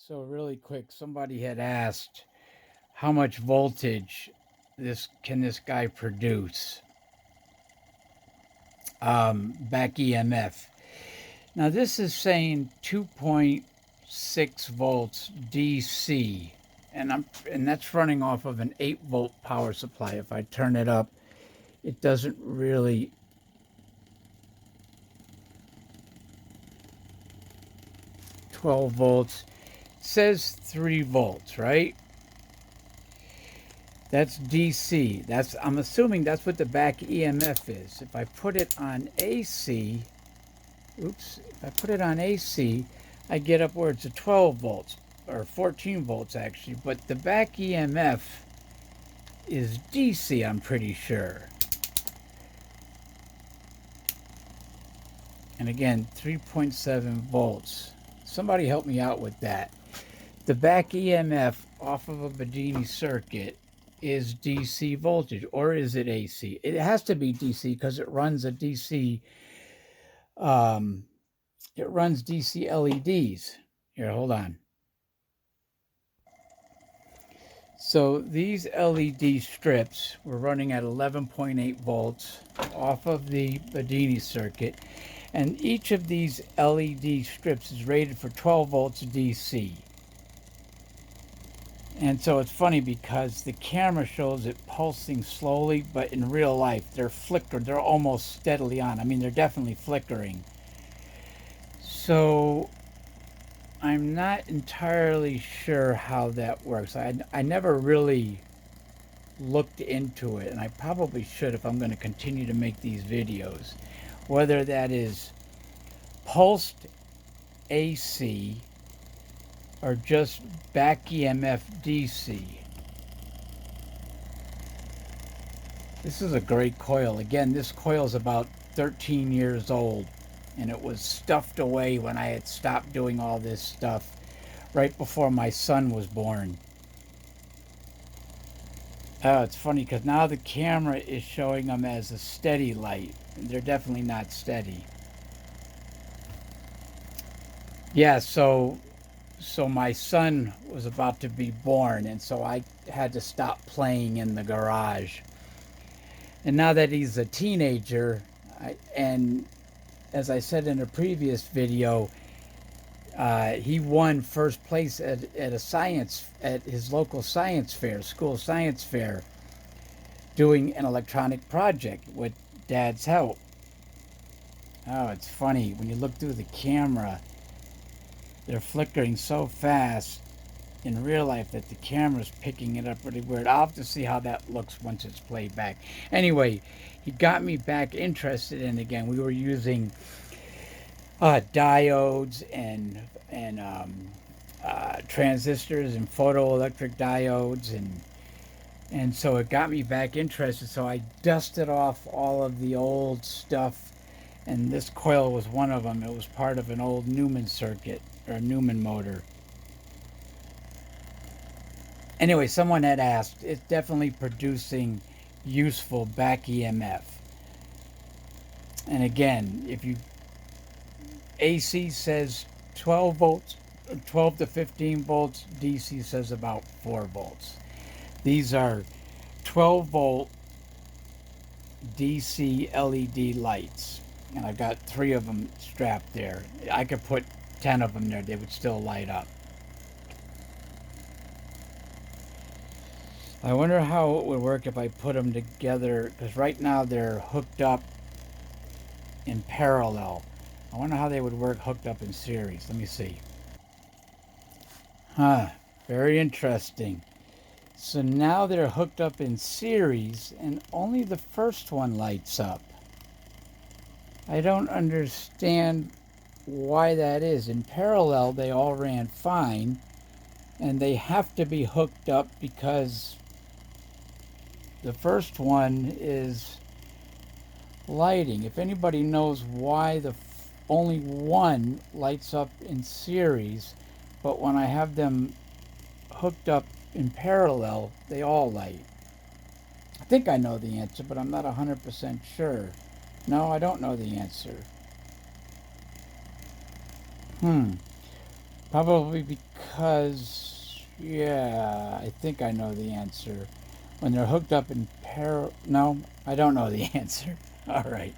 So really quick, somebody had asked how much voltage this guy produce? Back EMF. Now this is saying 2.6 volts DC, and that's running off of an 8-volt power supply. If I turn it up, it doesn't really. 12 volts. It says 3 volts, right? That's DC. I'm assuming that's what the back EMF is. If I put it on AC, if I put it on AC, I get upwards of 12 volts, or 14 volts actually, but the back EMF is DC, I'm pretty sure. And again, 3.7 volts. Somebody help me out with that. The back EMF off of a bedini circuit is DC voltage, or is it AC? It has to be DC because it runs a DC. It runs DC LEDs. Here, hold on. So these LED strips were running at 11.8 volts off of the bedini circuit, and each of these LED strips is rated for 12 volts DC. And so it's funny because the camera shows it pulsing slowly, but in real life they're flickered. They're almost steadily on. I mean, they're definitely flickering. So I'm not entirely sure how that works. I never really looked into it, and I probably should if I'm going to continue to make these videos. Whether that is pulsed AC or just back EMF DC. This is a great coil. Again, this coil is about 13 years old, and it was stuffed away when I had stopped doing all this stuff right before my son was born. Oh, it's funny because now the camera is showing them as a steady light. They're definitely not steady. Yeah, so my son was about to be born, and so I had to stop playing in the garage. And now that he's a teenager, and as I said in a previous video, he won first place at his local science fair, school science fair, doing an electronic project with Dad's help. Oh, it's funny when you look through the camera. They're flickering so fast in real life that the camera's picking it up really weird. I'll have to see how that looks once it's played back. Anyway, he got me back interested in it again. We were using diodes and transistors and photoelectric diodes, and so it got me back interested. So I dusted off all of the old stuff, and this coil was one of them. It was part of an old Newman circuit, or Newman motor. Anyway, someone had asked, it's definitely producing useful back EMF. And again, if you AC says 12 volts, 12 to 15 volts, DC says about 4 volts. These are 12 volt DC LED lights, and I've got 3 of them strapped there. I could put 10 of them there, they would still light up. I wonder how it would work if I put them together, because right now they're hooked up in parallel. I wonder how they would work hooked up in series. Let me see. Very interesting. So now they're hooked up in series, and only the first one lights up. I don't understand why that is. In parallel, they all ran fine, and they have to be hooked up because the first one is lighting. If anybody knows why only one lights up in series, but when I have them hooked up in parallel, they all light. I think I know the answer, but I'm not 100% sure. No, I don't know the answer. Probably because, yeah, I think I know the answer. When they're hooked up in no, I don't know the answer. All right.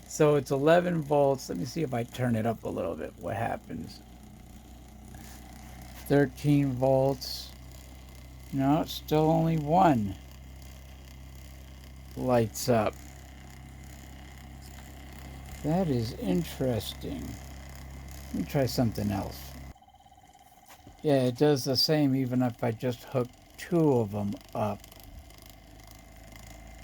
So it's 11 volts. Let me see if I turn it up a little bit. What happens? 13 volts. No, it's still only one lights up. That is interesting. Let me try something else. Yeah, it does the same even if I just hook two of them up.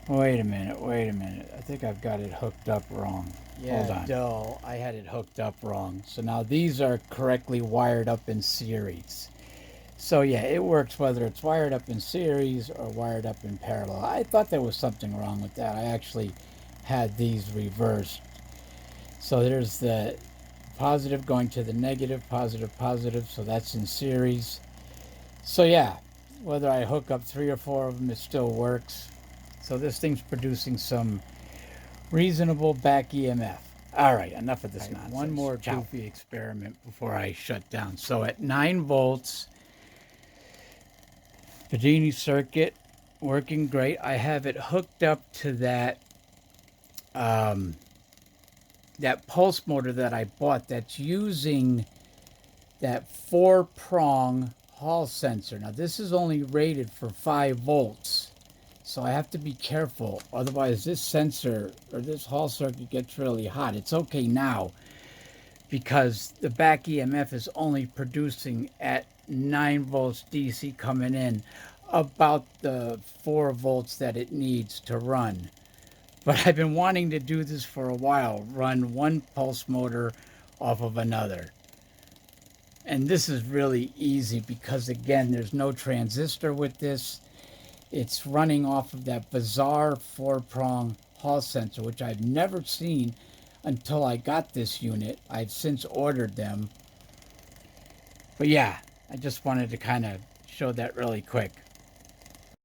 Wait a minute, wait a minute. I think I've got it hooked up wrong. Yeah, hold on. I had it hooked up wrong. So now these are correctly wired up in series. So yeah, it works whether it's wired up in series or wired up in parallel. I thought there was something wrong with that. I actually had these reversed. So there's the positive going to the negative, positive, positive. So that's in series. So yeah, whether I hook up 3 or 4 of them, it still works. So this thing's producing some reasonable back EMF. All right, enough of this nonsense. One more goofy experiment before I shut down. So at 9 volts, bedini circuit working great. I have it hooked up to that that pulse motor that I bought that's using that 4-prong Hall sensor. Now this is only rated for 5 volts. So I have to be careful. Otherwise this sensor or this Hall circuit gets really hot. It's okay now because the back EMF is only producing at 9 volts DC coming in about the 4 volts that it needs to run. But I've been wanting to do this for a while, run one pulse motor off of another. And this is really easy because, again, there's no transistor with this. It's running off of that bizarre 4-prong Hall sensor, which I've never seen until I got this unit. I've since ordered them. But yeah, I just wanted to kind of show that really quick.